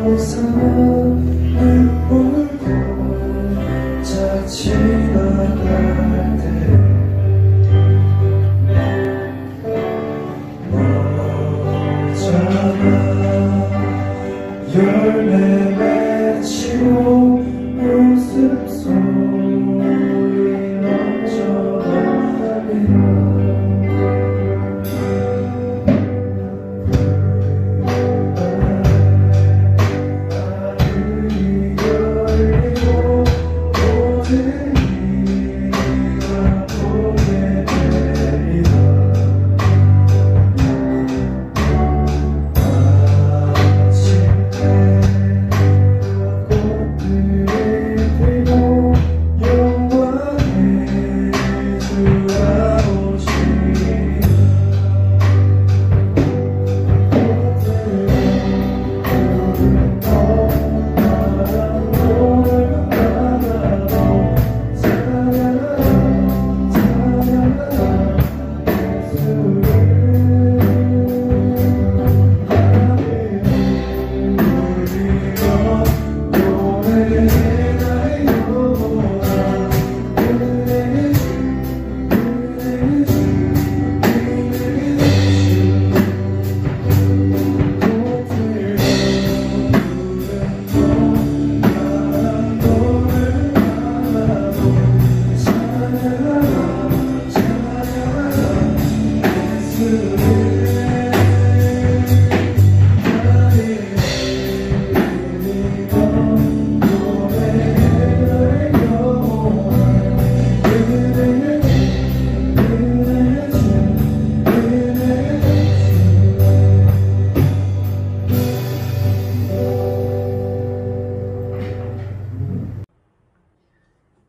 사랑을 울고 자 지나갈 때 멀잖아 열매 맺히고 웃음소리 넘쳐나리라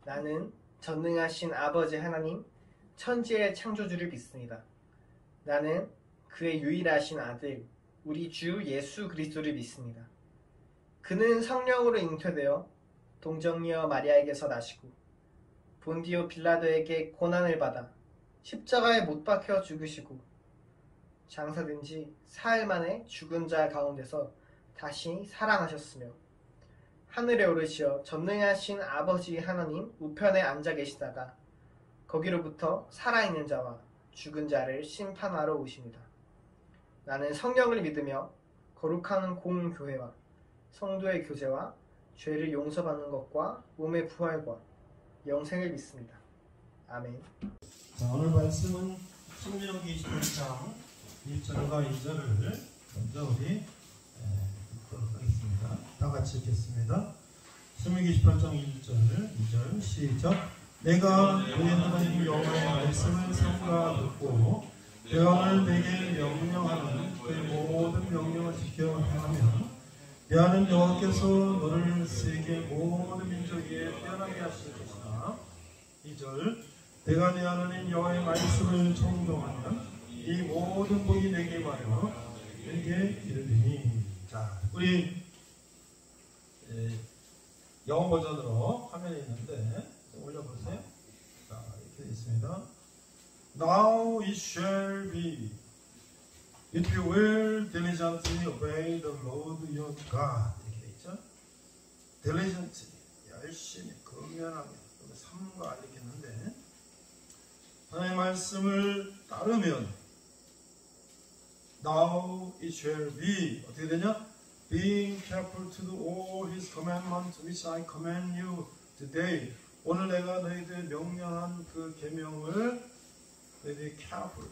나는 전능하신 아버지 하나님, 천지의 창조주를 믿습니다. 나는 그의 유일하신 아들, 우리 주 예수 그리스도를 믿습니다. 그는 성령으로 잉태되어 동정녀 마리아에게서 나시고 본디오 빌라도에게 고난을 받아 십자가에 못 박혀 죽으시고 장사된 지 사흘 만에 죽은 자 가운데서 다시 살아나셨으며 하늘에 오르시어 전능하신 아버지 하나님 우편에 앉아 계시다가 거기로부터 살아있는 자와 죽은 자를 심판하러 오십니다. 나는 성령을 믿으며 거룩한 공교회와 성도의 교제와 죄를 용서받는 것과 몸의 부활과 영생을 믿습니다. 아멘. 자, 오늘 말씀은 신명기 28장 1절과 2절을 먼저 우리 읽도록 하겠습니다. 다 같이 읽겠습니다. 신명기 28장 1절 2절 시작. 내가 너희 하나님 여호와의 말씀을 삼가 듣고 내가 오늘 내게 명령하는 그의 모든 명령을 지켜 행하면 내하는 여호와께서 너를 세계 모든 민족 위에 뛰어나게 하실 것이다. 2절 내가 내 하나님 여호와의 말씀을 청동하면 이 모든 복이 내게 말여 내게 이르리니. 자, 우리 영어 버전으로 화면에 있는데 올려보세요. 자, 이렇게 되어 있습니다. Now it shall be, if you will diligently obey the Lord your God. 이렇게 되어 있죠. diligently, 열심히, 근면하게, 삼가 이렇게 했는데 하나님의 말씀을 따르면 Now it shall be, 어떻게 되냐? Being careful to do all His commandments which I command you today. 오늘 내가 너희들 명령한 그 계명을 너희들이 careful,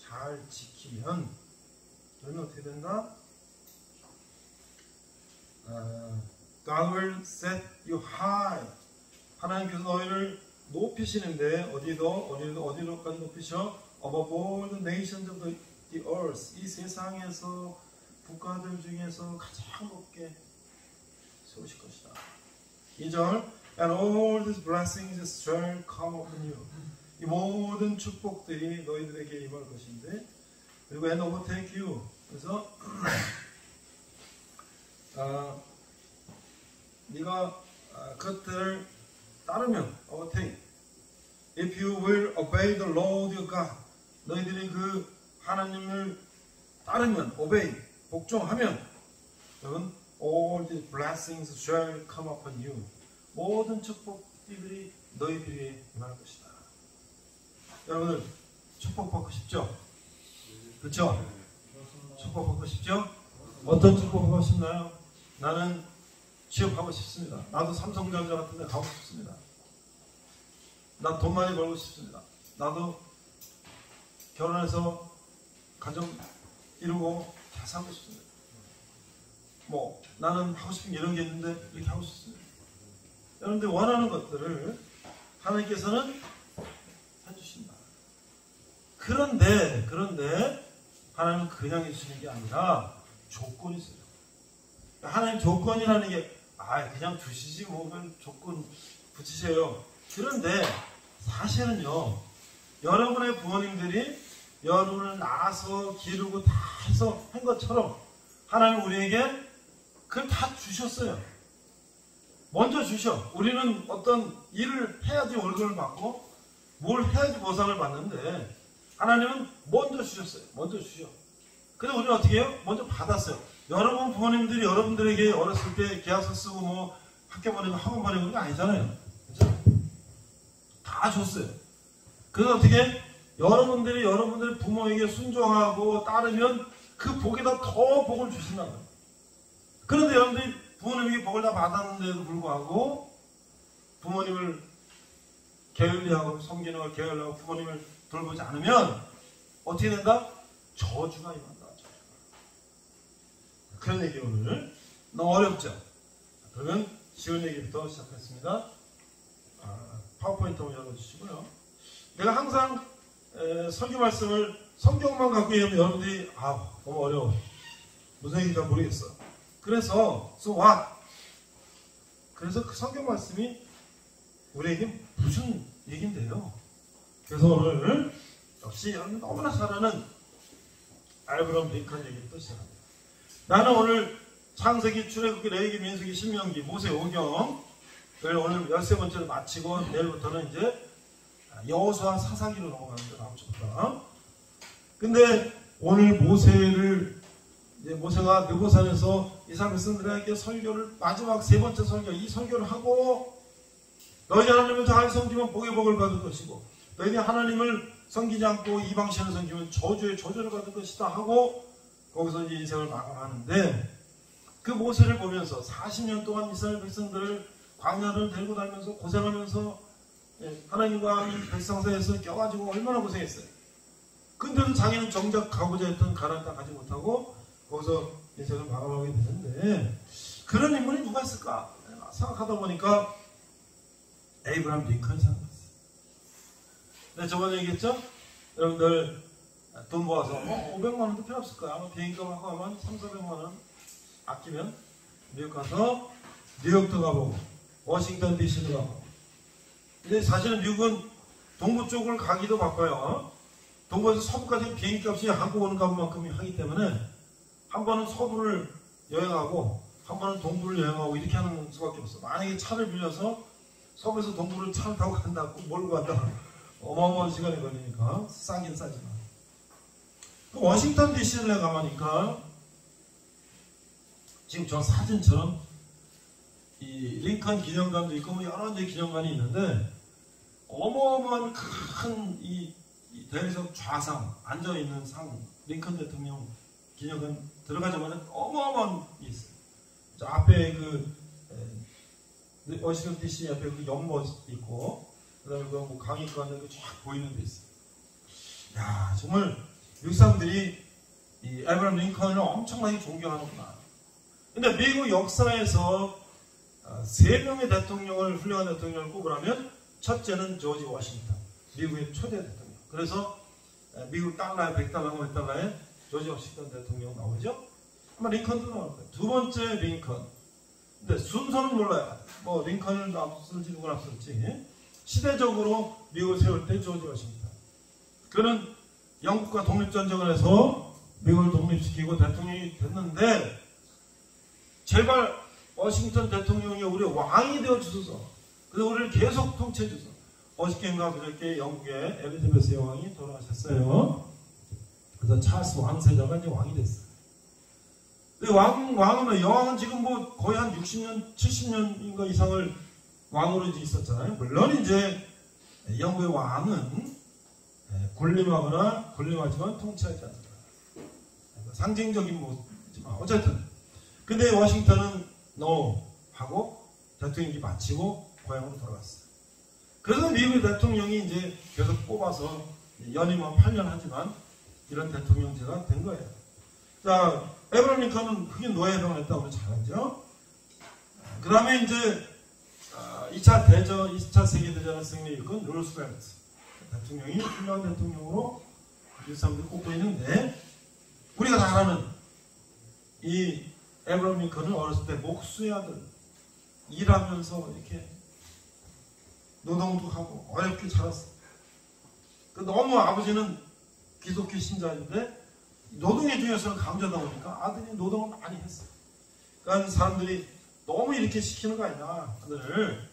잘 지키면 너희는 어떻게 된다? God will set you high. 하나님께서 너희를 높이시는데 어디로까지 높이셔? Above all the nations of the earth. 이 세상에서 국가들 중에서 가장 높게 세우실 것이다. 2절 And all these blessings shall come upon you. 이 모든 축복들이 너희들에게 임할 것인데 그리고 and overtake you. 그래서 네가 그것들을 따르면 overtake. If you will obey the Lord your God. 너희들이 그 하나님을 따르면 obey, 복종하면 여러분, all the blessings shall come upon you. 모든 축복들이 너희들에게 임할 것이다. 여러분들 축복받고 싶죠? 그렇죠? 축복받고 싶죠? 어떤 축복받고 싶나요? 나는 취업하고 싶습니다. 나도 삼성전자 같은 데 가고 싶습니다. 나 돈 많이 벌고 싶습니다. 나도 결혼해서 가정 이루고 잘 살고 싶습니다. 뭐 나는 하고 싶은 게 이런 게 있는데 이렇게 하고 싶습니다. 여러분들 원하는 것들을 하나님께서는 해주신다. 그런데 하나님은 그냥 해주시는 게 아니라 조건이 있어요. 하나님 조건이라는 게 그냥 주시지 뭐 조건 붙이세요. 그런데 사실은요, 여러분의 부모님들이 여러분을 낳아서 기르고 다 해서 한 것처럼 하나님 우리에게 그걸 다 주셨어요. 먼저 주셔. 우리는 어떤 일을 해야지 월급을 받고 뭘 해야지 보상을 받는데 하나님은 먼저 주셨어요. 먼저 주셔. 근데 우리는 어떻게 해요? 먼저 받았어요. 여러분 부모님들이 여러분들에게 어렸을 때 계약서 쓰고 뭐 학교 보내고 학원 보내고 그런 거 아니잖아요. 그렇죠? 다 줬어요. 그래서 어떻게 여러분들이 여러분들 부모에게 순종하고 따르면 그 복에다 더 복을 주신다는 거예요. 그런데 여러분들이 부모님에게 복을 다 받았는데도 불구하고 부모님을 게을리하고 섬기는 걸 게을리하고 부모님을 돌보지 않으면 어떻게 된다? 저주가 임한다. 그런 얘기 오늘 너무 어렵죠? 그러면 쉬운 얘기부터 시작했습니다. 파워포인트 한번 열어주시고요. 내가 항상 설교 말씀을 성경만 갖고 얘기하면 여러분들이 너무 어려워. 무슨 얘기인지 모르겠어. 그래서 so what? 그래서 그 성경 말씀이 우리에게 무슨 얘기인데요? 그래서 오늘 역시 여러분 너무나 잘 아는 아브라함 링컨 얘기부터 시작합니다. 나는 오늘 창세기, 출애굽기, 레위기, 민수기, 신명기, 모세, 오경을 오늘 13번째로 마치고 내일부터는 이제 여호수아, 사사기로 넘어가는 데 나오셨다. 근데 오늘 모세가 느고산에서 이스라엘 백성들에게 설교를 마지막 세 번째 설교, 이 설교를 하고 너희 하나님을 잘 섬기면 복의 복을 받을 것이고 너희들이 하나님을 섬기지 않고 이방신을 섬기면 저주의 저주를 받을 것이다 하고 거기서 이제 인생을 마감하는데 그 모세를 보면서 40년 동안 이스라엘 백성들을 광야를 데리고 다니면서 고생하면서 하나님과 이 백성 사이에서 껴가지고 얼마나 고생했어요. 근데도 자기는 정작 가고자 했던 가나안 땅 가지 못하고 거기서 인생을 마감하게 되는데 그런 인물이 누가 있을까 생각하다 보니까 에이브라함 링컨이 생각났어요. 근데 저번에 얘기했죠? 여러분들 돈 모아서 500만 원도 필요 없을 거야. 아마 비행기값하고 하면 300~400만 원 아끼면 미국 가서 뉴욕도 가보고 워싱턴 DC도 가보고. 근데 사실은 미국은 동부 쪽을 가기도 바빠요. 동부에서 서부까지 비행기값이 한국 오는 값만큼 하기 때문에 한 번은 서부를 여행하고 한 번은 동부를 여행하고 이렇게 하는 수밖에 없어. 만약에 차를 빌려서 서부에서 동부를 차를 타고 간다고 몰고 간다. 어마어마한 시간이 걸리니까 싸긴 싸지만. 워싱턴 DC를 가보니까 지금 저 사진처럼 이 링컨 기념관도 있고 뭐 여러 가지 기념관이 있는데 어마어마한 큰 이 대리석 좌상 앉아있는 상 링컨 대통령 기념관 들어가자마자 어마어마한 게 있어요. 저 앞에 워싱턴 DC 앞에 그 연못 있고 그다음에 그 뭐 강의관을 쫙 보이는 데 있어요. 야 정말 미국 사람들이 이 에브라함 링컨을 엄청나게 존경하는구나. 근데 미국 역사에서 3명의 대통령을 훌륭한 대통령을 꼽으라면 첫째는 조지 워싱턴, 미국의 초대 대통령. 그래서 미국 달러에 $100, $100에 조지 워싱턴 대통령 나오죠. 아마 링컨도 나올 거예요. 두 번째 링컨. 근데 순서는 몰라요. 뭐 링컨을 앞설지 누가 앞설지. 시대적으로 미국을 세울 때 조지 워싱턴. 그는 영국과 독립전쟁을 해서 미국을 독립시키고 대통령이 됐는데 제발 워싱턴 대통령이 우리 왕이 되어주소서. 그래서 우리를 계속 통치해주소서. 어저께인가 그저께 영국의 엘리자베스 여왕이 돌아가셨어요. 그래서 찰스 왕세자가 이제 왕이 됐어요. 여왕은 지금 뭐 거의 한 60년, 70년인가 이상을 왕으로 있었잖아요. 물론 이제 영국의 왕은 군림하거나 군림하지만 통치하지 않는다. 상징적인 모습이지만 어쨌든. 근데 워싱턴은 no 하고 대통령이 마치고 고향으로 돌아갔어요. 그래서 미국의 대통령이 이제 계속 뽑아서 연임은 8년 하지만 이런 대통령제가 된 거예요. 자, 에브라함 링컨은 흑인 노예 해방을 했다고 우리 잘 알죠? 그 다음에 이제 2차 세계대전을 승리를 이끈 루스벨트 대통령이 훌륭한 대통령으로 이 사람들이 꼽고 있는데, 우리가 다 아는 이 에브라함 링컨은 어렸을 때 목수의 아들, 일하면서 이렇게 노동도 하고 어렵게 자랐어. 너무 아버지는 기독교 신자인데 노동의 중에서는 강조하다 보니까 아들이 노동을 많이 했어요. 그러니까 사람들이 너무 이렇게 시키는 거 아니냐, 아들을.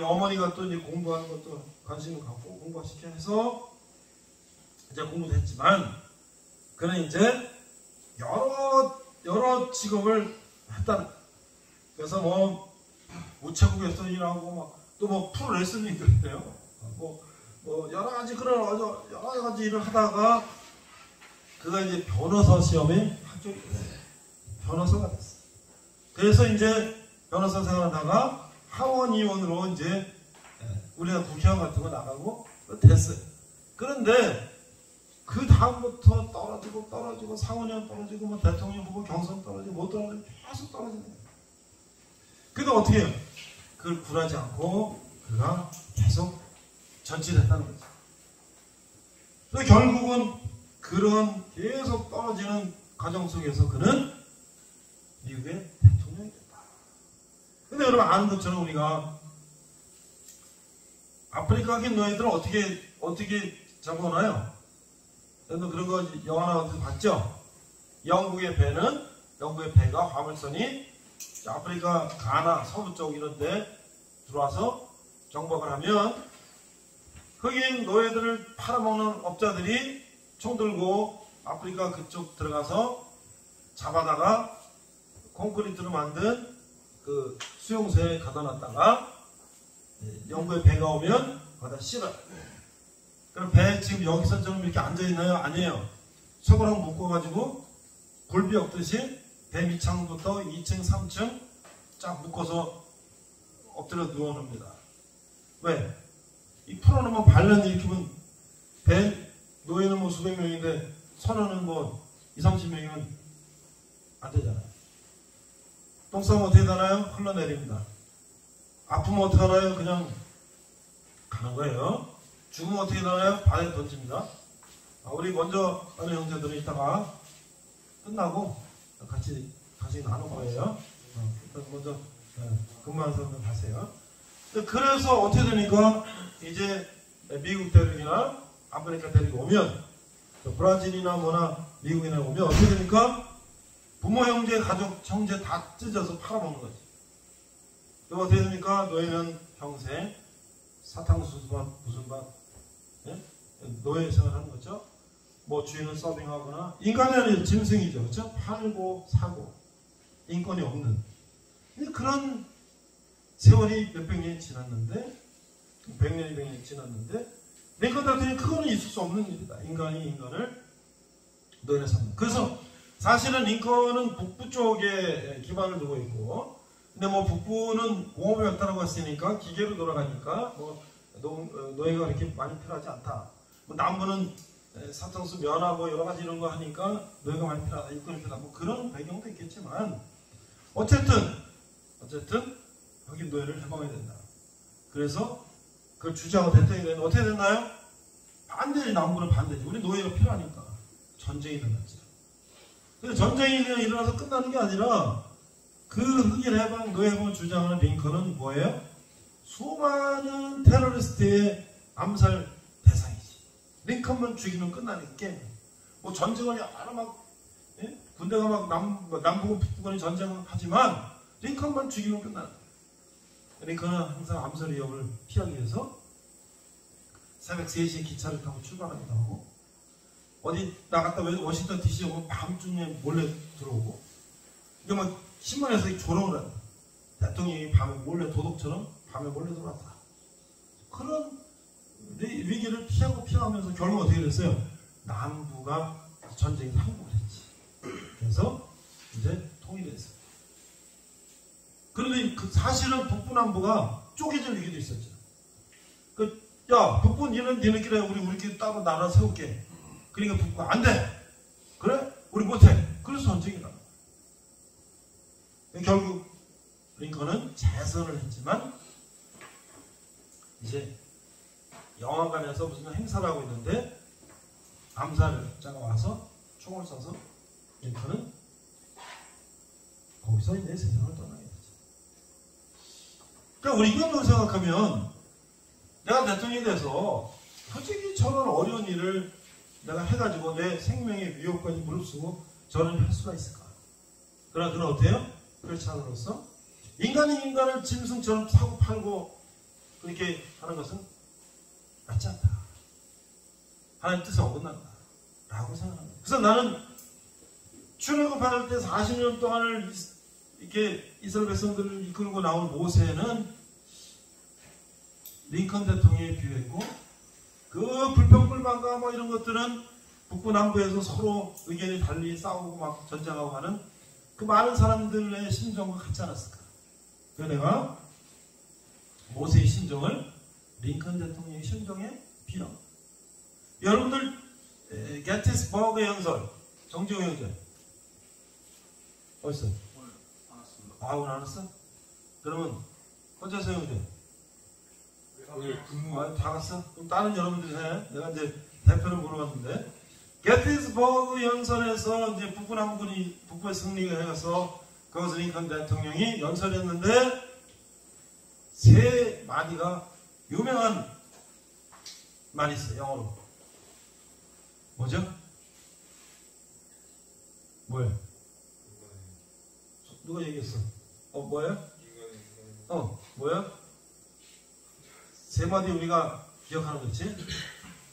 어머니가 또 이제 공부하는 것도 관심을 갖고 공부시켜 해서 이제 공부도 했지만, 그는 이제 여러 직업을 했다는. 그래서 뭐 우체국에서 일하고 또 뭐 프로레슬링도 했대요. 뭐 여러 가지 일을 하다가 그가 이제 변호사 시험에 합격이 됐어요. 변호사가 됐어요. 그래서 이제 변호사 생활하다가 하원 의원으로 이제 우리가 국회의원 같은 거 나가고 됐어요. 그런데 그 다음부터 떨어지고 상원의원 떨어지고 뭐 대통령 후보 경선 떨어지고 못 떨어지고 계속 떨어지는 거예요. 그러니까 어떻게 해요? 그걸 굴하지 않고 그가 계속 전진했다는 거죠. 그래서 결국은 그런 계속 떨어지는 과정 속에서 그는 미국의 대통령이 됐다. 근데 여러분 아는 것처럼 우리가 아프리카 흑인 노예들을 어떻게 잡아오나요? 여러분 그런 거 영화나 어디서 봤죠? 영국의 배가 화물선이 아프리카 가나 서부 쪽 이런 데 들어와서 정박을 하면 흑인 노예들을 팔아먹는 업자들이 총 들고 아프리카 그쪽 들어가서 잡아다가 콘크리트로 만든 그 수용소에 가다 놨다가 영국의 배가 오면 거기다 실어요. 그럼 배 지금 여기서처럼 이렇게 앉아있나요? 아니에요. 손가락 묶어가지고 굴비 엎듯이 배 밑창부터 2층, 3층 쫙 묶어서 엎드려 누워놓습니다. 왜? 이 풀어놓으면 반란 일으키면 배 노예는 뭐 수백 명인데 선원은 뭐 20, 30명이면 안 되잖아요. 똥 싸면 어떻게 되나요? 흘러내립니다. 아프면 어떻게 하나요? 그냥 가는 거예요. 죽으면 어떻게 되나요? 바다에 던집니다. 우리 먼저 하는 형제들은 이따가 끝나고 같이 나눌 거예요. 일단 먼저 근무하는 사람들 가세요. 그래서 어떻게 되니까 이제 미국 대륙이나 아프리카 대륙 오면 브라질이나 뭐나 미국이나 오면 어떻게 되니까 부모, 형제, 가족, 형제 다 찢어서 팔아먹는 거지. 그럼 어떻게 됩니까? 노예는 평생 사탕수수밭, 무슨 밭, 노예 생활하는 거죠. 뭐 주인은 서빙하거나 인간이 아니라 짐승이죠. 그렇죠? 팔고 사고 인권이 없는 그런 세월이 몇백 년이 지났는데 100년이 200년이 지났는데 링컨 대통령이 그거는 있을 수 없는 일이다. 인간이 인간을 노예로 삼는. 그래서 사실은 링컨은 북부 쪽에 기반을 두고 있고, 근데 뭐 북부는 공업이 없다라고 했으니까 기계로 돌아가니까 뭐 노예가 그렇게 많이 필요하지 않다. 뭐 남부는 사탕수 면하고 여러 가지 이런 거 하니까 노예가 많이 필요하다, 인권이 필요하다, 뭐 그런 배경도 있겠지만 어쨌든 여기 노예를 해방해야 된다. 그래서 그걸 주장하고 대통령이 되는데 어떻게 됐나요? 반대지. 남부는 반대지. 우리 노예가 필요하니까 전쟁이 일어났죠. 근데 전쟁이 일어나서 끝나는 게 아니라 그 흑인 해방, 노예 해방을 주장하는 링컨은 뭐예요? 수많은 테러리스트의 암살 대상이지. 링컨만 죽이면 끝나는 게임. 뭐 전쟁을 여러 막 군대가 막 남부군 북부군이 전쟁을 하지만 링컨만 죽이면 끝나는 거예요. 링컨은 항상 암살 위협을 피하기 위해서 새벽 3시에 기차를 타고 출발하기도 하고 어디 나갔다 워싱턴 DC 오면 밤중에 몰래 들어오고 이게 뭐 신문에서 조롱을 한다. 대통령이 밤에 몰래 도둑처럼 밤에 몰래 들어왔다. 그런 위기를 피하면서 결국 어떻게 됐어요? 남부가 전쟁에서 항복을 했지. 그래서 이제 통일했어요. 그런데 사실은 북부 남부가 쪼개질 위기도 있었죠. 야, 북부 니네끼리 우리끼리 따로 나라 세울게. 그러니까 북부가 안 돼. 그래? 우리 못해. 그래서 전쟁이 나. 결국 링컨은 재선을 했지만 이제 영화관에서 무슨 행사를 하고 있는데 암살자가 와서 총을 쏴서 링컨은 거기서 이제 세상을 떠나게 되죠. 그러니까 우리 이걸 생각하면 내가 대통령이 돼서 솔직히 저런 어려운 일을 내가 해가지고 내 생명의 위협까지 무릅쓰고 저는 할 수가 있을까? 그러나 그건 어때요? 그렇지 않으로써 인간이 인간을 짐승처럼 사고 팔고 그렇게 하는 것은 맞지 않다. 하나님 뜻에 어긋난다. 라고 생각합니다. 그래서 나는 출애굽할 때 40년 동안을 이렇게 이스라엘 백성들을 이끌고 나온 모세는 링컨 대통령에 비유했고 그 불평불만과 뭐 이런 것들은 북부 남부에서 서로 의견이 달리 싸우고 막 전쟁하고 하는 그 많은 사람들의 심정과 같지 않았을까. 그래서 내가 모세의 심정을 링컨 대통령의 심정에 빌어. 여러분들 게티스버그 연설 정지호 형제 어딨어? 오늘 안 왔습니다. 아 오늘 안 왔어? 그러면 혼자서 형제 오늘 근무 다 갔어? 그럼 다른 여러분들이 해. 내가 이제 대표를 물어봤는데 게티스버그 연설에서 이제 북부 남군이 북부에 승리가 해가서 거기서 링컨 대통령이 연설했는데 세 마디가 유명한 말이 있어요. 영어로 뭐죠? 뭐예요? 누가 얘기했어? 뭐예요? 뭐예요? 세 마디 우리가 기억하는 거지?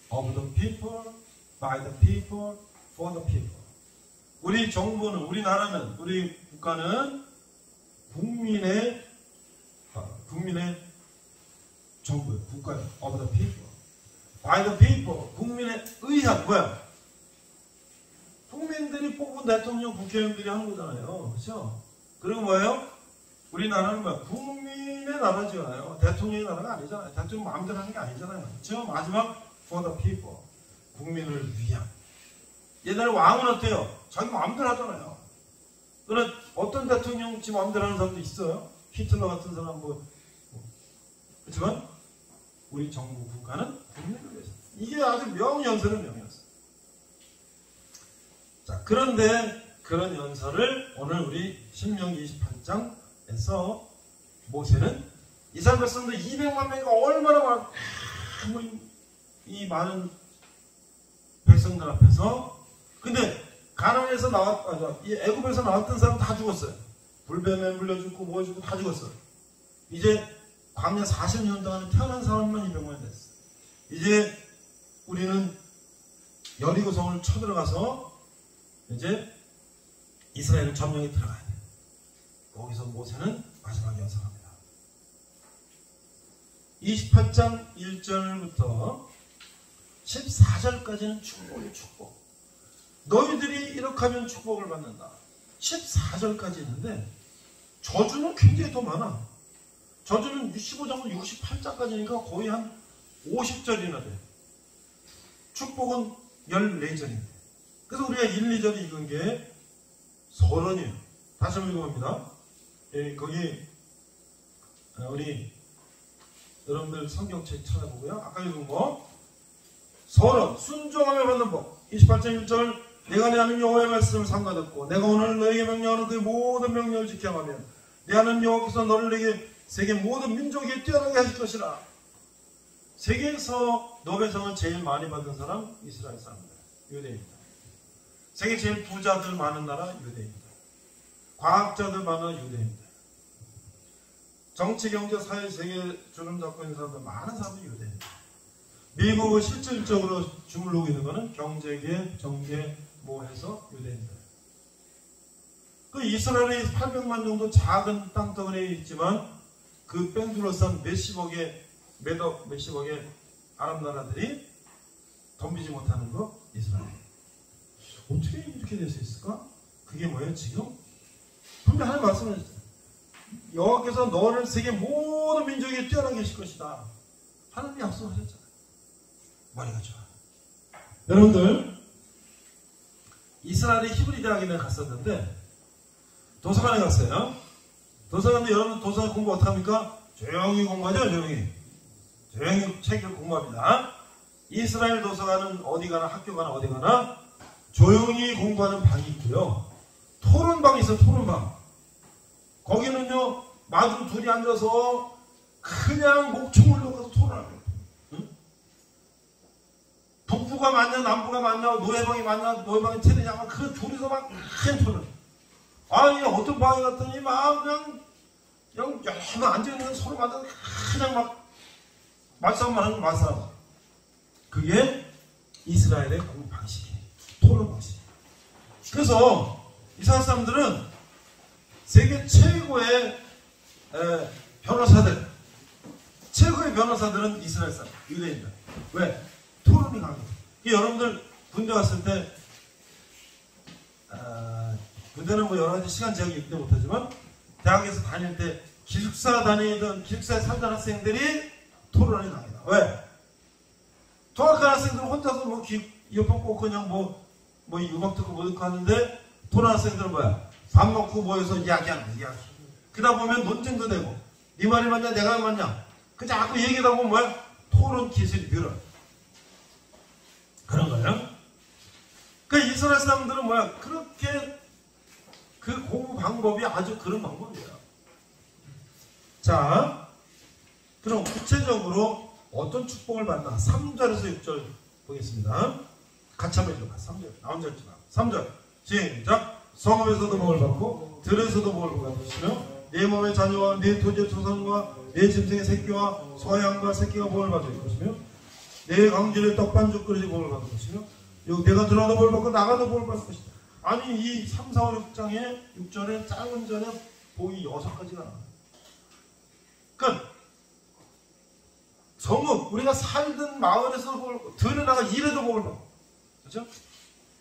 Of the people, by the people, for the people. 우리 정부는, 우리나라는, 우리 국가는 국민의 정부예요. 국가예요. Of the people. By the people. 국민에 의한 뭐야? 국민들이 뽑은 대통령, 국회의원들이 하는 거잖아요. 그렇죠? 그리고 뭐예요? 우리나라는 뭐야? 국민의 나라잖아요. 대통령의 나라가 아니잖아요. 대통령 마음대로 하는 게 아니잖아요. 그렇죠? 마지막 for the people. 국민을 위한. 옛날에 왕은 어때요? 자기 마음대로 하잖아요. 그러나 어떤 대통령 지 마음대로 하는 사람도 있어요. 히틀러 같은 사람 그렇지만 우리 정부 국가는 국민을 위해서. 이게 아주 명연설은 명연설. 자, 그런데 그런 연설을 오늘 우리 신명기 28장에서 모세는 이스라엘 백성들 200만 명이 얼마나 이 많은 백성들 앞에서 근데 가나안에서 이 애굽에서 나왔던 사람 다 죽었어요. 불뱀에 물려 죽고 뭐 죽고 다 죽었어요. 이제 광야 40년 동안 태어난 사람만 200만이 됐어요. 이제 우리는 여리고성을 쳐들어가서 이제 이스라엘을 점령에 들어가야 돼요. 거기서 모세는 마지막 연설합니다. 28장 1절부터 14절까지는 축복이 축복. 너희들이 이렇게 하면 축복을 받는다. 14절까지 있는데 저주는 굉장히 더 많아. 저주는 15장부터 68장까지니까 거의 한 50절이나 돼. 축복은 14절인데. 그래서 우리가 1, 2절에 읽은 게 서론이에요. 다시 한번 읽어봅니다. 거기 우리 여러분들 성경책 찾아보고요. 아까 읽은 거 서론, 순종하며 받는 법. 28장 1절 내가 내 하나님 여호와의 말씀을 삼가듣고 내가 오늘 너에게 명령하는 그 모든 명령을 지켜가면 내 하나님 여호와께서 너를 내게 세계 모든 민족에 뛰어나게 하실 것이라. 세계에서 노벨상을 제일 많이 받은 사람 이스라엘 사람들, 유대인입니다. 세계 제일 부자들 많은 나라 유대인입니다. 과학자들 많은 유대인입니다. 정치, 경제, 사회, 세계 주름 잡고 있는 사람들 많은 사람들이 유대인입니다. 미국을 실질적으로 주물르고 있는 것은 경제계, 정계, 뭐 해서 유대인들. 그 이스라엘이 800만 정도 작은 땅덩어리에 있지만 그 뺑 둘러싼 몇십억의 아랍 나라들이 덤비지 못하는 거 이스라엘. 어떻게 이렇게 될 수 있을까? 그게 뭐예요 지금? 분명히 하나님 말씀하셨어요. 여호와께서 너를 세계 모든 민족에 뛰어나게 하실 것이다. 하나님이 약속하셨잖아요. 머리가 좋아. 여러분들 이스라엘의 히브리 대학에 내가 갔었는데 도서관에 갔어요. 도서관에 여러분 도서관 공부 어떻게 합니까? 조용히 공부하죠. 조용히 책을 공부합니다. 이스라엘 도서관은 어디 가나 학교 가나 어디 가나 조용히 공부하는 방이 있고요. 토론방이 있어요. 토론방. 거기는요 마주 둘이 앉아서 그냥 목청을 놓고서 토론하는 거예요. 응? 북부가 맞냐 남부가 맞냐 노예방이 맞냐 노예방이 틀리냐 그 둘이서 막 큰 토론. 아니 어떤 방에 갔더니 막 그냥 앉아있는 서로 맞아서 그냥 막 말싸움만 하는 말싸움. 그게 이스라엘의 공부 방식이에요. 토론 방식. 그래서 이스라엘 사람들은 세계 최고의 변호사들, 최고의 변호사들은 이스라엘 사람, 유대인들. 왜? 토론이 강해요. 여러분들 군대 갔을 때 군대는 뭐 여러 가지 시간 제약이 있기 때문에 못하지만 대학에서 다닐 때 기숙사에 살던 학생들이 토론이 강해요. 왜? 통학한 학생들은 혼자서 뭐 이어폰 꽂고 그냥 뭐 음악 듣고 뭐 듣고 하는데 토론 학생들은 뭐야? 밥 먹고 모여서 이야기하는 거야. 그러다 보면 논쟁도 되고 네 말이 맞냐 내가 맞냐 그 자꾸 얘기하다 보면 뭐야? 토론 기술이 늘어. 그런 거예요. 그러니까 이스라엘 사람들은 뭐야? 그렇게 그 공부 방법이 아주 그런 방법이에요. 자, 그럼 구체적으로 어떤 축복을 받나? 3절에서 6절 보겠습니다. 같이 한번 읽어봐. 3절. 나온 절 지나. 3절. 시작. 성읍에서도 복을 받고 들에서도 복을 받으시며 내 몸의 자녀와 내 토지의 조상과 내 짐승의 새끼와 소양과 새끼가 복을 받을 것이며 내 광질의 떡반죽 그릇이 복을 받을 것이며 내가 들어가도 복을 받고 나가도 복을 받을 것이다. 아니 이 3, 4, 5, 6장에 6절에 짧은 절에 복이 6가지가 나와요. 그러니까 성읍 우리가 살던 마을에서 복을 받고 들에 나가 일해도 복을 받고 그렇죠?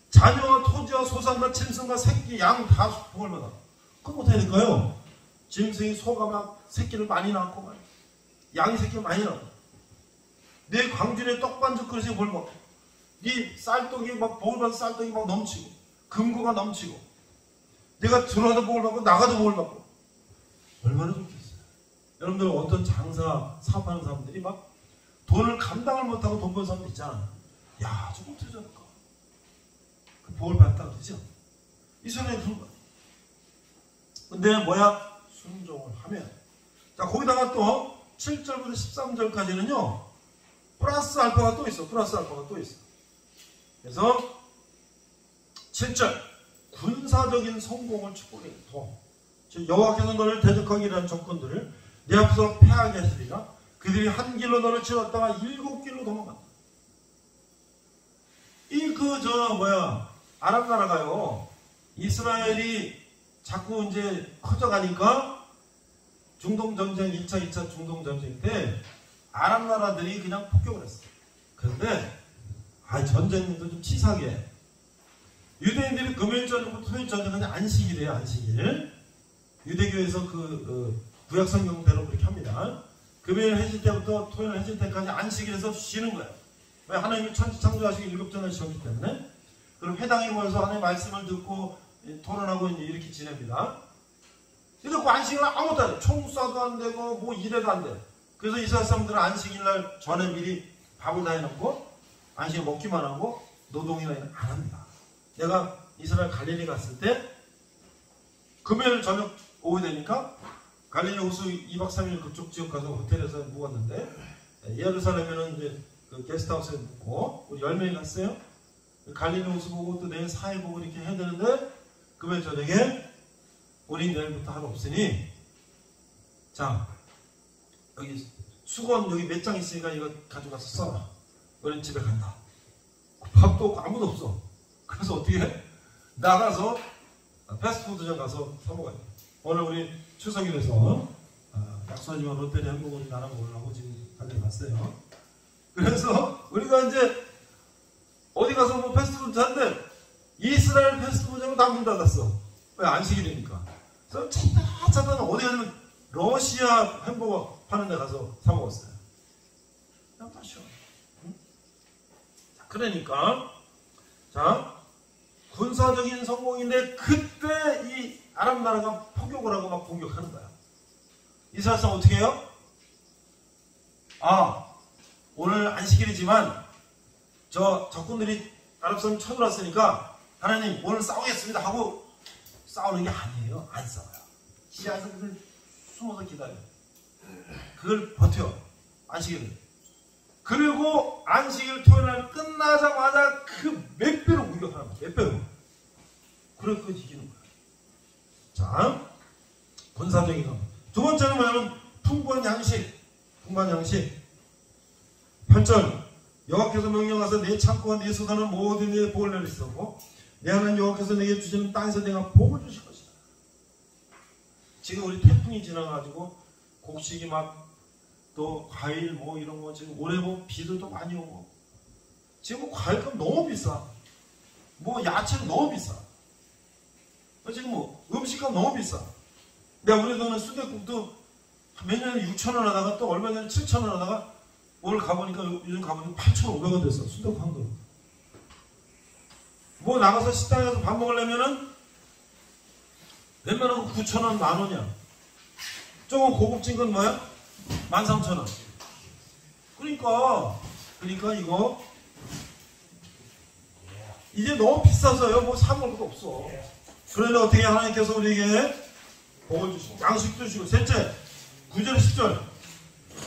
자녀와 토지와 소산과 짐승과 새끼, 양 다 복을 받아. 그럼 어떻게 될까요? 짐승이 소가 막 새끼를 많이 낳고 말이야. 양이 새끼를 많이 낳고 내 광준의 떡반죽 그릇이 복을 받고 네 쌀떡이 막 복을 받은 쌀떡이 막 넘치고 금고가 넘치고 내가 들어와도 복을 받고 나가도 복을 받고 얼마나 좋겠어요. 여러분들 어떤 장사 사업하는 사람들이 막 돈을 감당을 못하고 돈 버는 사람도 있잖아. 야 조금 터져볼까 그 복을 받았다 그러죠. 이스라엘이 그런 거야. 근데 뭐야? 순종을 하면 자 거기다가 또 7절부터 13절까지는요 플러스 알파가 또 있어. 플러스 알파가 또 있어. 그래서 7절 군사적인 성공을 축복해. 즉 여호와께서 너를 대적하기 위한 적군들을 네 앞에서 패하게 하시리라. 그들이 한 길로 너를 치렀다가 7길로 도망간다. 아랍 나라가요 이스라엘이 자꾸 이제 커져가니까 중동전쟁 1차 2차 중동전쟁 때 아랍 나라들이 그냥 폭격을 했어요. 그런데 전쟁도 좀 치사하게 유대인들이 금요일 저녁부터 토요일 저녁은 안식일이에요. 안식일. 유대교에서 구약 성경대로 그렇게 합니다. 금요일 해질 때부터 토요일 해질 때까지 안식일에서 쉬는 거예요. 왜? 하나님이 천지 창조하시고 7전을 지었기 때문에. 그럼 회당에 모여서 하나님의 말씀을 듣고 토론하고 이렇게 지냅니다. 근데 그 안식일날 아무것도 안 돼. 총 쏴도 안 되고 뭐 이래도 안 돼. 그래서 이스라엘 사람들은 안식일날 전에 미리 밥을 다 해놓고 안식일 먹기만 하고 노동이나 안 합니다. 내가 이스라엘 갈릴리 갔을 때 금요일 저녁 오후 되니까 갈릴리 호수 2박 3일 그쪽 지역 가서 호텔에서 묵었는데 예루살렘에는 이제 그 게스트하우스에 묵고 우리 10명이 갔어요. 갈릴리 호수 보고 또 내일 4일 보고 이렇게 해야 되는데 금요일 저녁에 우리 내일부터 하루 없으니 자 여기 수건 여기 몇 장 있으니까 이거 가져가서 써라. 우리는 집에 간다. 밥도 없고 아무도 없어. 그래서 어떻게 해? 나가서 패스트푸드점 가서 사 먹어요. 오늘 우리 추석이라서 약속하지만 롯데리 햄버거를 나눠 먹으려고 지금 가져갔어요. 그래서 우리가 이제 어디 가서 뭐 패스트푸드 사는데 이스라엘 패스트푸드점은 다 문 닫았어. 왜? 안식일이니까. 그래서 찾다 어디 가면 러시아 햄버거 파는 데 가서 사 먹었어요. 그냥 마셔. 응? 그러니까 자, 군사적인 성공인데 그때 이 아랍 나라가 포격을 하고 막 공격하는 거야. 이스라엘 사람 어떻게 해요? 오늘 안식일이지만 저 적군들이 아랍 사람 쳐들어왔으니까 하나님 오늘 싸우겠습니다 하고 싸우는 게 아니에요. 안 싸워요. 시야에서 그들 숨어서 기다려요. 그걸 버텨. 안식일. 그리고 안식일 토요일날 끝나자마자 그 몇 배로 공격하는 거야. 몇 배로. 그래서 이기는 거야. 자, 군사적인 거. 두 번째는 뭐냐면 풍부한 양식. 풍부한 양식. 8절. 여호와께서 명령하사 내 창고와 내 소산은 모든 내 복을 내리시고 내 하나님 여호와께서 내게 주시는 땅에서 내가 복을 주실 것이다. 지금 우리 태풍이 지나가지고 곡식이 막 또 과일 뭐 이런 거 지금 올해 뭐 비도 또 많이 오고 지금 과일값 너무 비싸. 뭐 야채는 너무 비싸. 지금 뭐 음식값 너무 비싸. 내가 우리 동네 순댓국도 몇 년에 6,000원 하다가 또 얼마 전에 7,000원 하다가 오늘 가보니까 요즘 가보니까 8,500원 됐어. 순댓국 한 그릇. 뭐 나가서 식당에 가서 밥 먹으려면은 웬만하면 9,000원, 10,000원이야. 조금 고급진 건 뭐야? 13,000원. 그러니까 이거 이제 너무 비싸서요. 뭐 사 먹을 것도 없어. 그런데 어떻게 하나님께서 우리에게 복을 주시고 양식도 주시고. 셋째 9절 10절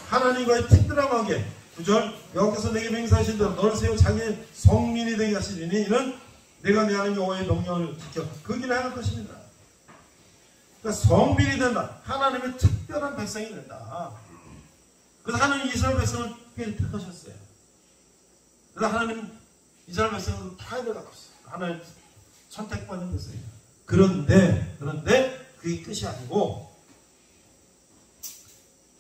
하나님과의 특별한 관계. 9절 여호와께서 내게 맹세하신 대로 너를 세워 자기의 성민이 되게 하시리니 이는 내가 내 하나님 여호와의 명령을 지켜 그 길을 행할 것입니다. 그러니까 성민이 된다. 하나님의 특별한 백성이 된다. 그래서 하나님 이스라엘 백성을 특별히 택하셨어요. 그래서 하나님 이스라엘 백성은 타협을 갖고 있어요. 하나님 선택받은 백성이에요. 그런데 그게 끝이 아니고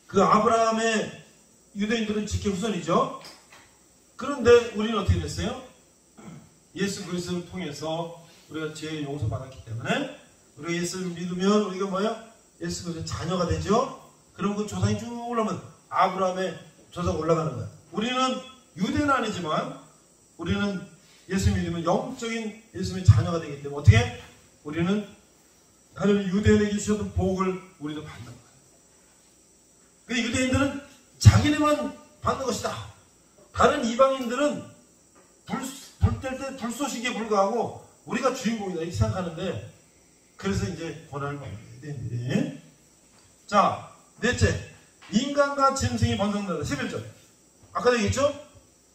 그 아브라함의 유대인들은 직계 후손이죠. 그런데 우리는 어떻게 됐어요? 예수 그리스도를 통해서 우리가 죄 용서 받았기 때문에 우리가 예수를 믿으면 우리가 뭐야? 예수 그리스도의 자녀가 되죠. 그럼 그 조상이 쭉 올라오면 아브라함의 조상 올라가는 거야. 우리는 유대는 아니지만 우리는 예수 믿으면 영적인 예수님의 자녀가 되기 때문에 어떻게? 우리는 하나님 유대인에게 주셨던 복을 우리도 받는 거야. 근데 유대인들은 자기네만 받는 것이다. 다른 이방인들은 불 뗄 때 불쏘시기에 불과하고 우리가 주인공이다 이렇게 생각하는데 그래서 이제 고난을 받는 거예요. 유대인들이. 자, 넷째. 인간과 짐승이 번성된다. 11절. 아까도 얘기했죠?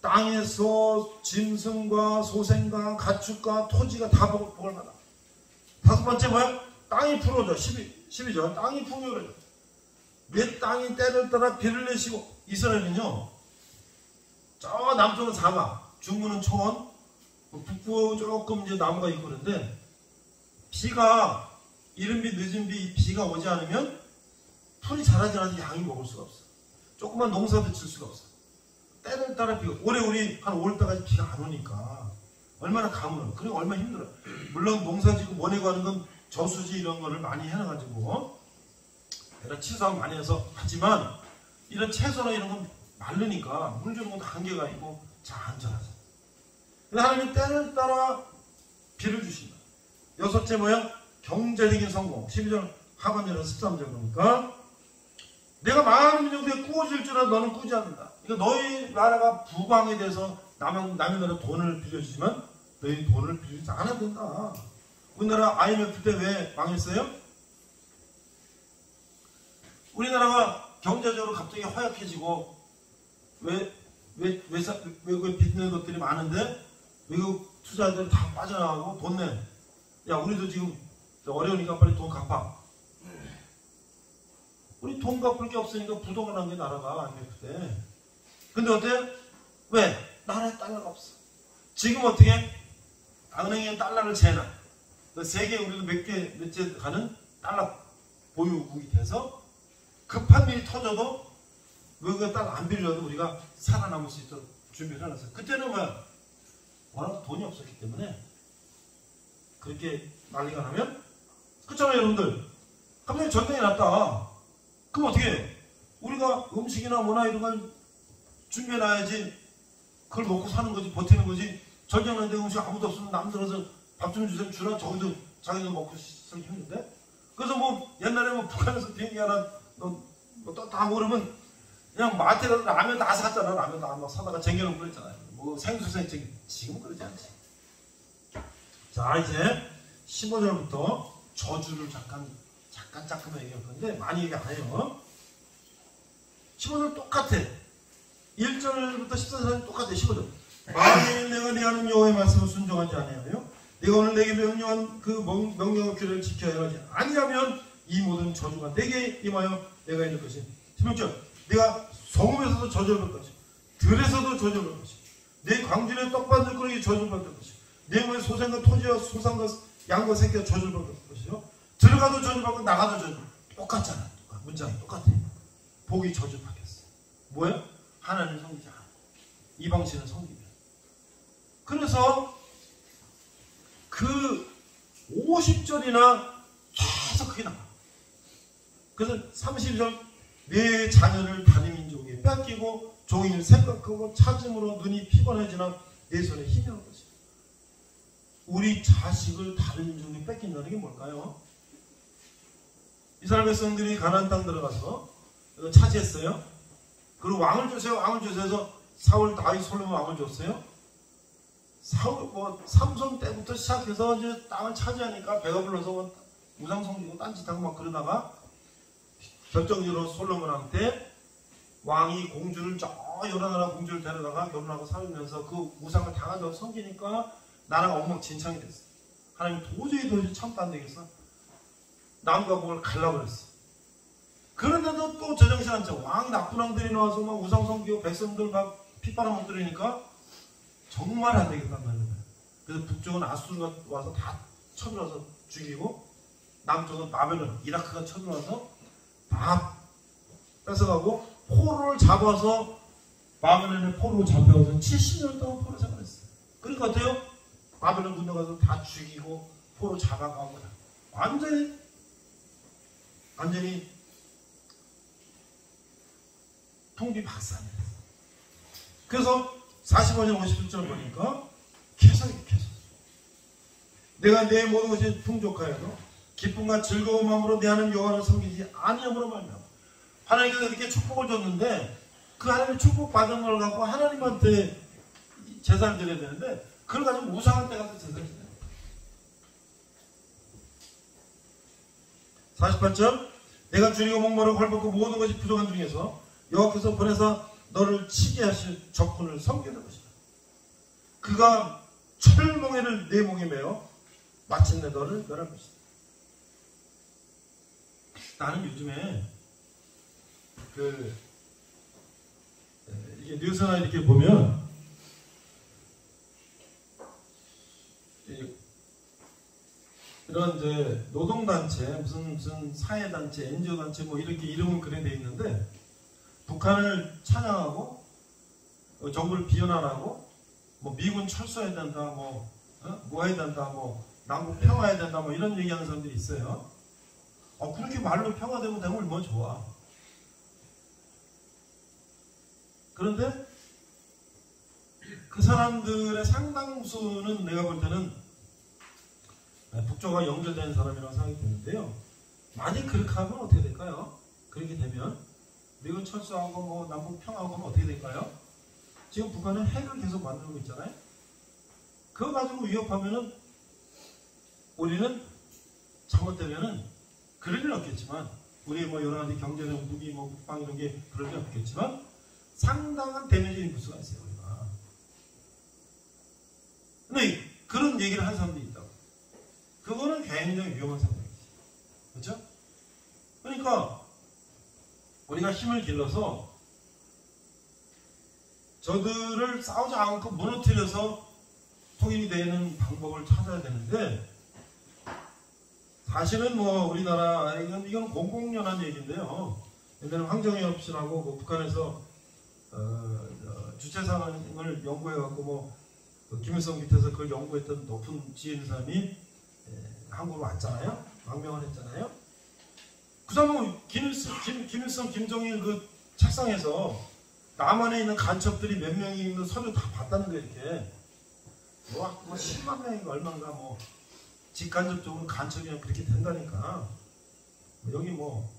땅에서 짐승과 소생과 가축과 토지가 다 복을 받아. 다섯 번째 뭐야? 땅이 풀어져. 12절. 땅이 풍요로워져. 내 땅이 때를 따라 비를 내시고. 이스라엘은요 저 남쪽은 사막, 중부는 초원, 북부 조금 이제 나무가 있고 그런데 비가 이른 비 늦은 비가 오지 않으면 풀이 자라지 않아서 양이 먹을 수가 없어. 조그만 농사도 질 수가 없어. 때를 따라 비가. 올해 우리 한 5월달까지 비가 안 오니까 얼마나 가물어. 그리고 얼마나 힘들어. 물론 농사지고 모내고 하는 건 저수지 이런 거를 많이 해놔가지고 이런 치사하고 많이 해서 하지만 이런 채소나 이런 건 마르니까 물 주는 건 한계가 있고 잘 안 자라죠. 근데 하나님은 때를 따라 비를 주신다. 여섯째 뭐야? 경제적인 성공. 12절 하반절에서 13절 보니까 내가 많은 민족들에 꾸어질 줄 알아 너는 꾸지 않는다. 그러니까 너희 나라가 부강에 대해서 남의 나라 돈을 빌려주지만 너희 돈을 빌려주지 않아도 된다. 우리나라 IMF 때 왜 망했어요? 우리나라가 경제적으로 갑자기 허약해지고 외국에 빚는 것들이 많은데 외국 투자자들이 다 빠져나가고 돈 내. 야 우리도 지금 어려우니까 빨리 돈 갚아. 우리 돈 갚을 게 없으니까 부도가 난 게 나라가 IMF 때. 근데 어때? 왜? 나라에 달러가 없어. 지금 어떻게? 은행에 달러를 재놔. 세계 우리도 몇째 가는 달러 보유국이 돼서 급한 일이 터져도 그 달러 안 빌려도 우리가 살아남을 수 있도록 준비를 해놨어요. 그때는 뭐야? 워낙 돈이 없었기 때문에 그렇게 난리가 나면 그렇잖아요 여러분들. 갑자기 전쟁이 났다. 그럼 어떻게 해? 우리가 음식이나 뭐나 이런 걸 준비해놔야지. 그걸 먹고 사는 거지, 버티는 거지. 전쟁 났는데 음식 아무도 없으면 남들어서 밥 좀 주세요 주나 저기도 자기도 먹고 쓰기 힘든데. 그래서 뭐 옛날에 뭐 북한에서 비행기 하나 다 모르면 그냥 마트에 가서 라면 다 샀잖아. 라면 다 막 사다가 쟁여놓고 그랬잖아요. 뭐 생수생 지금은 그러지 않지. 자 이제 15절부터 저주를 잠깐 얘기할 건데 많이 얘기 안 해요. 15절 똑같아. 1절부터 14절은 똑같아. 15절. 만일 내가 네 하는 여호와의 말씀을 순종하지 아니하며 네가 오늘 내게 명령한 그 명령의 규례를 지켜야 하지 아니하면 이 모든 저주가 내게 임하여 내가 이룰 것이. 16절. 네가 성읍에서도 저주를 받을 것이 들에서도 저주를 받을 것이 내 광진의 떡반을 끓이기 저주를 받을 것이 내 몸의 소생과 토지와 소상과 양과 새끼가 저주를 받을 것이요 들어가도 저주를 받고 나가도 저주를. 똑같잖아. 문장이 똑같아. 복이 저주를 받겠어. 뭐야? 하나님을 섬기지 않아. 이방신을 섬기면. 그래서 그 50절이나 계속 그게 나와. 그래서 30절 내 자녀를 다른 민족에 뺏기고 종인을 생각하고 찾음으로 눈이 피곤해지나 내 손에 힘이 없는 것이다. 우리 자식을 다른 민족에 뺏긴다는 게 뭘까요? 이스라엘 백성들이 가나안 땅 들어가서 차지했어요. 그리고 왕을 주세요. 왕을 주세요 해서 사울, 다윗, 솔로몬 왕을 줬어요. 삼손 때부터 시작해서 이제 땅을 차지하니까 배가 불러서 우상 섬기고 딴짓하고 막 그러다가 결정적으로 솔로몬한테 왕이 공주를 여러 나라 공주를 데려다가 결혼하고 살면서 그 우상을 다 가져서 섬기니까 나라가 엉망진창이 됐어. 하나님 도저히 참도 안 되겠어. 남과 목을 갈라버렸어. 그런데도 또 제정신 안 차려. 왕이 나쁜 왕들이 나와서 막 우상 섬기고 백성들 막 핏바람 엎드리니까 정말 안 되겠단 말이야. 그래서 북쪽은 아수르가 와서 다 쳐들어와서 죽이고 남쪽은 바벨론, 이라크가 쳐들어와서 다 뺏어가고 포로를 잡아서 바벨론의 포로를 잡혀서 70년 동안 포로 생활했어요. 그러니까 어때요? 바벨론 군대 가서 다 죽이고 포로 잡아가고 완전히 통비박산이에요. 그래서 45년 57절 보니까 계속 내가 내 모든 것이 풍족하여도 기쁨과 즐거운 마음으로 내 하나님 여호와를 섬기지 아니함으로 말미암아. 하나님께서 이렇게 축복을 줬는데 그 하나님의 축복 받은 걸 갖고 하나님한테 제사를 드려야 되는데 그걸 가지고 우상한테 가서 제사를 드려요. 48절. 내가 줄이고 목마르고 헐벗고 모든 것이 부족한 중에서 여호와께서 보내서 너를 치게 하실 적군을 섬기는 것이다. 그가 철몽에를 내 목에 매어 마침내 너를 멸할 것이다. 나는 요즘에 이게 뉴스나 이렇게 보면 이런 이제 노동단체, 무슨 사회단체, NGO단체 뭐 이렇게 이름은 그래 돼 있는데 북한을 찬양하고 정부를 비난하고 뭐 미군 철수해야 된다, 뭐 해야 된다, 뭐 남북 평화해야 된다, 뭐 이런 얘기하는 사람들이 있어요. 그렇게 말로 평화되면 되면 얼마나 좋아. 그런데 그 사람들의 상당수는 내가 볼 때는 북조가 연결되는 사람이라고 생각이 드는데요. 만약 그렇게 하면 어떻게 될까요? 그렇게 되면 미군 철수하고 뭐 남북 평화하고 하면 어떻게 될까요? 지금 북한은 핵을 계속 만들고 있잖아요. 그거 가지고 위협하면은 우리는 잘못되면은 그럴 일은 없겠지만 우리 뭐 여러 가지 경제적 무기 뭐 국방 이런 게 그럴 일은 없겠지만 상당한 데미지를 입을 수가 있어요 우리가. 근데 그런 얘기를 하는 사람들이 있다고. 그거는 굉장히 위험한 상황이지. 그렇죠? 그러니까 우리가 힘을 길러서 저들을 싸우지 않고 무너뜨려서 통일이 되는 방법을 찾아야 되는데 사실은 뭐 우리나라 이건 공공연한 얘기인데요. 옛날에 황정엽 씨라고 그 북한에서 주체상을 연구해갖고 뭐 김일성 밑에서 그걸 연구했던 높은 지혜 있는 사람이 한국으로 왔잖아요. 망명을 했잖아요. 그 사람은 김일성, 김정일 그 책상에서 남한에 있는 간첩들이 몇 명이 있는 서류 다 봤다는 거예요. 이렇게 뭐 10만 명인가 얼마인가 뭐 직간접적으로 간첩이면 그렇게 된다니까. 여기 뭐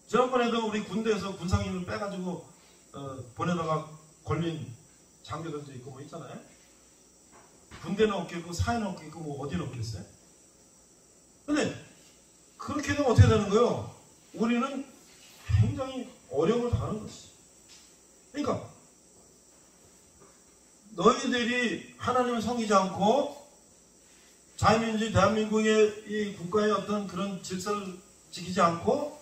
지난번에도 우리 군대에서 군상임을 빼가지고 보내다가 걸린 장교들도 있고 뭐 있잖아요. 군대는 없겠고 사회는 없겠고 뭐 어디는 없겠어요. 근데 그렇게 되면 어떻게 되는 거예요? 우리는 굉장히 어려움을 당하는 것이지. 그러니까 너희들이 하나님을 섬기지 않고 자유민주주의 대한민국의 이 국가의 어떤 그런 질서를 지키지 않고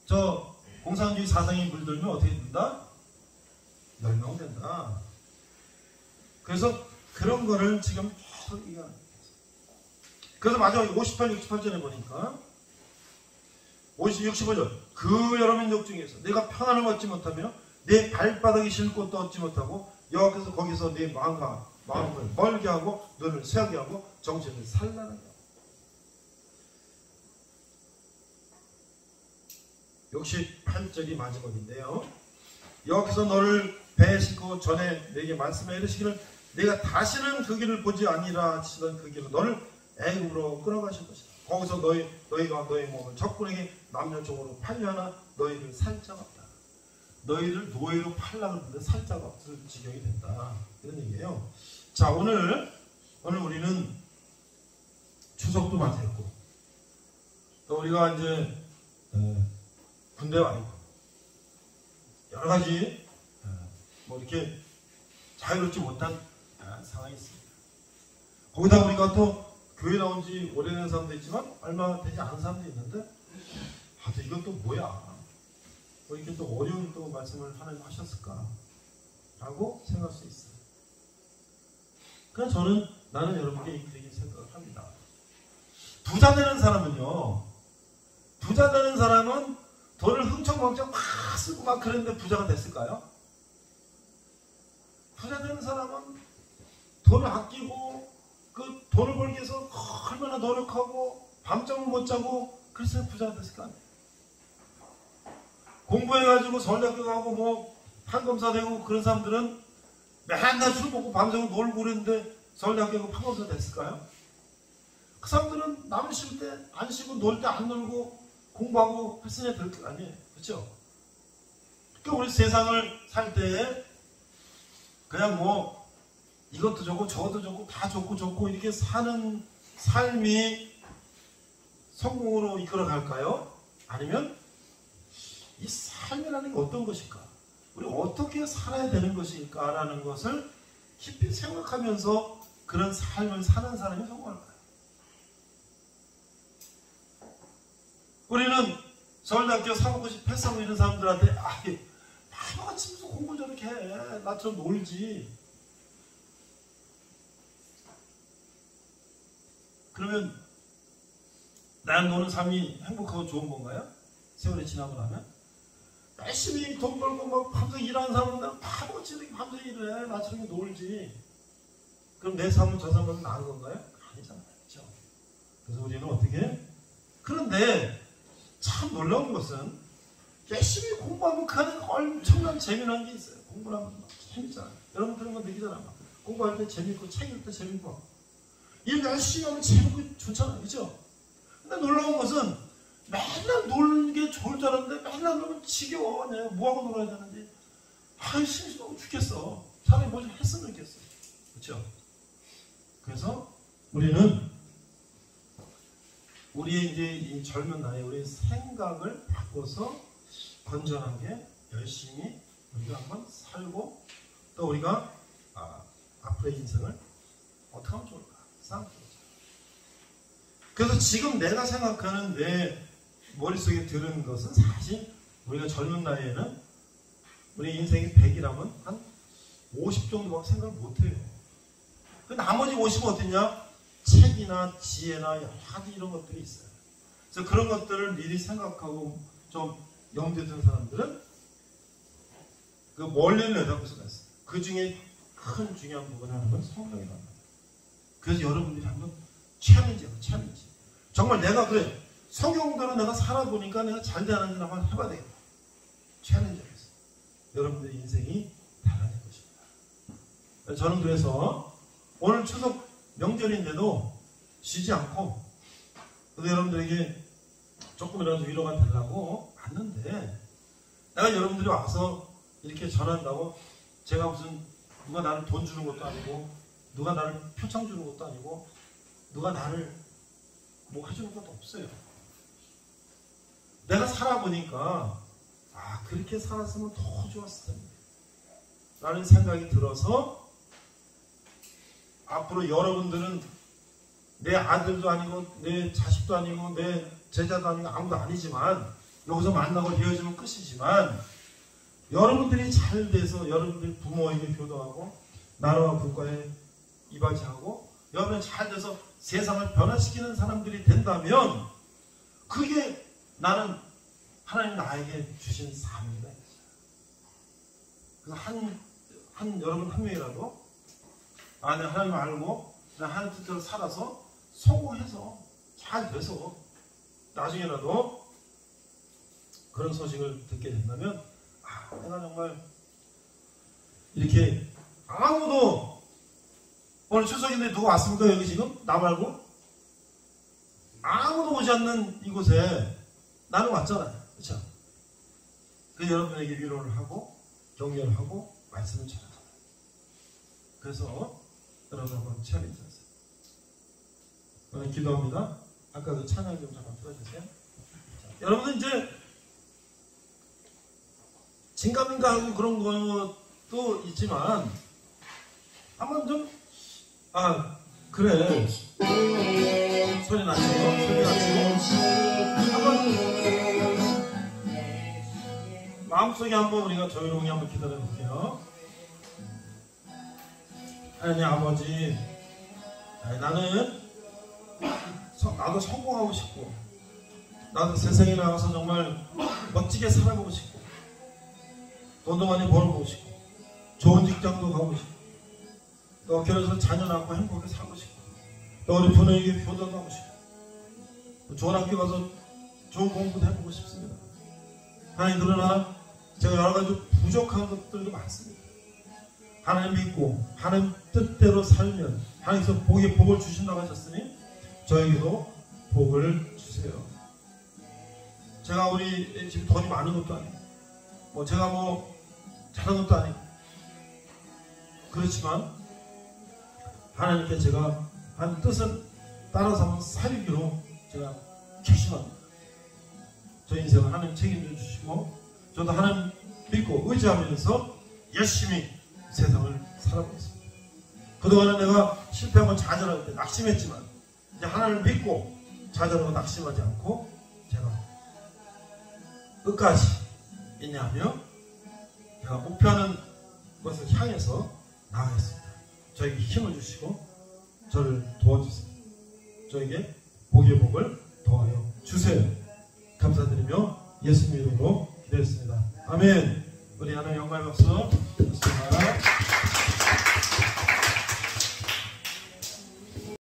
저 공산주의 사상에 물들면 어떻게 된다? 멸망된다. 그래서 그런 거를 지금 계속 얘기하는. 그래서 마지막에 58, 68절에 보니까 65절 그 여러 민족 중에서 내가 평안을 얻지 못하며 내 발바닥이 실 곳도 얻지 못하고 여호와께서 거기서 내 마음을 멀게 하고 눈을 쇠하게 하고 정신을 산란하게 하고. 68절이 마지막인데요. 여호와께서 너를 배에 싣고 전에 내게 말씀해 이르시기를 내가 다시는 그 길을 보지 아니라 하시던 그 길로 너를 애굽으로 끌어가실 것이다. 거기서 너희가 너희 몸을 적군에게 남녀종으로 팔려하나 너희를 살짝 없다. 너희를 노예로 팔려고 하는데 살짝 없을 지경이 된다. 이런 얘기예요. 자, 오늘 우리는 추석도 맞이했고 또 우리가 이제 군대 와 있고 여러 가지 뭐 이렇게 자유롭지 못한 상황이 있습니다. 거기다 우리가 또 교회 나온 지 오래된 사람도 있지만 얼마 되지 않은 사람도 있는데 이건 또 뭐야? 뭐 이렇게 또 어려운 또 말씀을 하나님 하셨을까? 라고 생각할 수 있어요. 그래서 나는 여러분께 그렇게 생각을 합니다. 부자 되는 사람은 돈을 흥청망청 막 쓰고 막 그랬는데 부자가 됐을까요? 부자 되는 사람은 돈을 아끼고 그 돈을 벌기 위해서 얼마나 노력하고 밤잠을 못 자고 그래서 부자가 됐을까? 공부해가지고 서울대학교 가고 뭐 판검사 되고 그런 사람들은 맨날 술 먹고 밤새고 놀고 그랬는데 서울대학교 가고 판검사 됐을까요? 그 사람들은 남 쉴 때 안 쉬고 놀 때 안 놀고 공부하고 했으냐 될 거 아니에요. 그렇죠? 그러니까 우리 세상을 살 때 그냥 뭐 이것도 좋고 저것도 좋고 다 좋고 이렇게 사는 삶이 성공으로 이끌어 갈까요? 아니면 이 삶이라는 게 어떤 것일까? 우리 어떻게 살아야 되는 것일까라는 것을 깊이 생각하면서 그런 삶을 사는 사람이 성공할까요? 우리는 서울대학교 사법고시 패스하고 있는 사람들한테 바보같이 무슨 공부 저렇게 해. 나처럼 놀지. 그러면 난 노는 삶이 행복하고 좋은 건가요? 세월이 지나고 나면? 열심히 돈 벌고 막 밤새 일하는 사람들은 바보같이 이렇게 밤새 일해. 나처럼 놀지. 그럼 내 삶은 저 삶보다 나은 건가요? 아니잖아요. 그렇죠? 그래서 우리는 어떻게? 그런데 참 놀라운 것은 열심히 공부하면 그 안에 엄청난 재미난 게 있어요. 공부를 하면 막 재밌잖아요. 여러분 그런 거 느끼잖아요. 공부할 때 재밌고 책 읽을 때 재밌고 일 열심히 하면 재밌고 좋잖아요. 그렇죠? 근데 놀라운 것은 맨날 노는 게 좋을 줄 알았는데 맨날 놀면 지겨워. 내가 뭐하고 놀아야 되는지 심심하고 죽겠어. 차라리 뭐 좀 했으면 좋겠어. 그렇죠? 그래서 우리는 우리의 이제 이 젊은 나이에 우리의 생각을 바꿔서 건전하게 열심히 우리가 한번 살고 또 우리가 앞으로의 인생을 어떻게 하면 좋을까 생각해보자. 그래서 지금 내가 생각하는 내 머릿속에 들은 것은 사실 우리가 젊은 나이에는 우리 인생이 100이라면 한 50 정도밖에 생각을 못해요. 그 나머지 50은 어땠냐? 책이나 지혜나 여러 가지 이런 것들이 있어요. 그래서 그런 것들을 미리 생각하고 좀 염두에 둔 사람들은 그 원리를 내다볼 수가 있어요. 그 중에 큰 중요한 부분 하나는 성경이라는 거예요. 그래서 여러분들이 한번 챌린지예요. 챌린지. 정말 내가 그래. 성경대로 내가 살아보니까 내가 잘 되는지 한번 해봐야 되겠다. 챌린지였어요. 여러분들의 인생이 달라질 것입니다. 저는 그래서 오늘 추석 명절인데도 쉬지 않고 그래도 여러분들에게 조금이라도 위로가 되려고 왔는데 내가 여러분들이 와서 이렇게 전한다고 제가 무슨 누가 나를 돈 주는 것도 아니고 누가 나를 표창 주는 것도 아니고 누가 나를 뭐 해주는 것도 없어요. 내가 살아보니까 그렇게 살았으면 더 좋았을 텐데 라는 생각이 들어서 앞으로 여러분들은 내 아들도 아니고 내 자식도 아니고 내 제자도 아니고 아무도 아니지만 여기서 만나고 헤어지면 끝이지만 여러분들이 잘 돼서 여러분들이 부모에게 교도하고 나라와 국가에 이바지하고 여러분이 잘 돼서 세상을 변화시키는 사람들이 된다면 그게 나는 하나님 나에게 주신 사명이다. 그래서 여러분 한 명이라도 내가 하나님 알고 내가 하나님 뜻대로 살아서 성공해서 잘 돼서 나중에라도 그런 소식을 듣게 된다면 내가 정말 이렇게 아무도 오늘 추석인데 누가 왔습니까? 여기 지금? 나 말고? 아무도 오지 않는 이곳에 나는 왔잖아요. 그렇죠? 그 여러분에게 위로를 하고 격려를 하고 말씀을 전하잖아요. 그래서 여러분 한번 챌린지 하세요. 오늘 기도합니다. 아까 그 찬양 좀 잠깐 틀어주세요. 여러분은 이제 진감인가하고 그런 것도 있지만 한번 좀 그래 소리 낮추고 한번 마음속에 한번 우리가 조용히 한번 기다려 볼게요. 하나님 아버지, 나도 성공하고 싶고 나도 세상에 나가서 정말 멋지게 살아보고 싶고 돈도 많이 벌어보고 싶고 좋은 직장도 가고 싶고 또 결혼해서 자녀 낳고 행복하게 살고 싶고 또 우리 부모에게 효도도 하고 싶고 좋은 학교 가서 좋은 공부도 해보고 싶습니다. 하나님 그러나 제가 여러 가지 부족한 것들도 많습니다. 하나님 믿고 하나님 뜻대로 살면 하나님께서 복을 주신다고 하셨으니 저에게도 복을 주세요. 제가 우리 지금 돈이 많은 것도 아니고 제가 잘하는 것도 아니고 그렇지만 하나님께 제가 한 뜻을 따라서 한번 살기로 제가 결심합니다. 저 인생을 하나님 책임져 주시고 저도 하나님 믿고 의지하면서 열심히 세상을 살아보겠습니다. 그동안은 내가 실패하고 좌절할 때 낙심했지만 이제 하나님을 믿고 좌절하고 낙심하지 않고 제가 끝까지 인내하며 제가 목표하는 것을 향해서 나아가겠습니다. 저에게 힘을 주시고 저를 도와주세요. 저에게 복의 복을 더하여 주세요. 감사드리며 예수님 이름으로 기도했습니다. 아멘. 우리 하나님 영광의 박수. 좋습니다.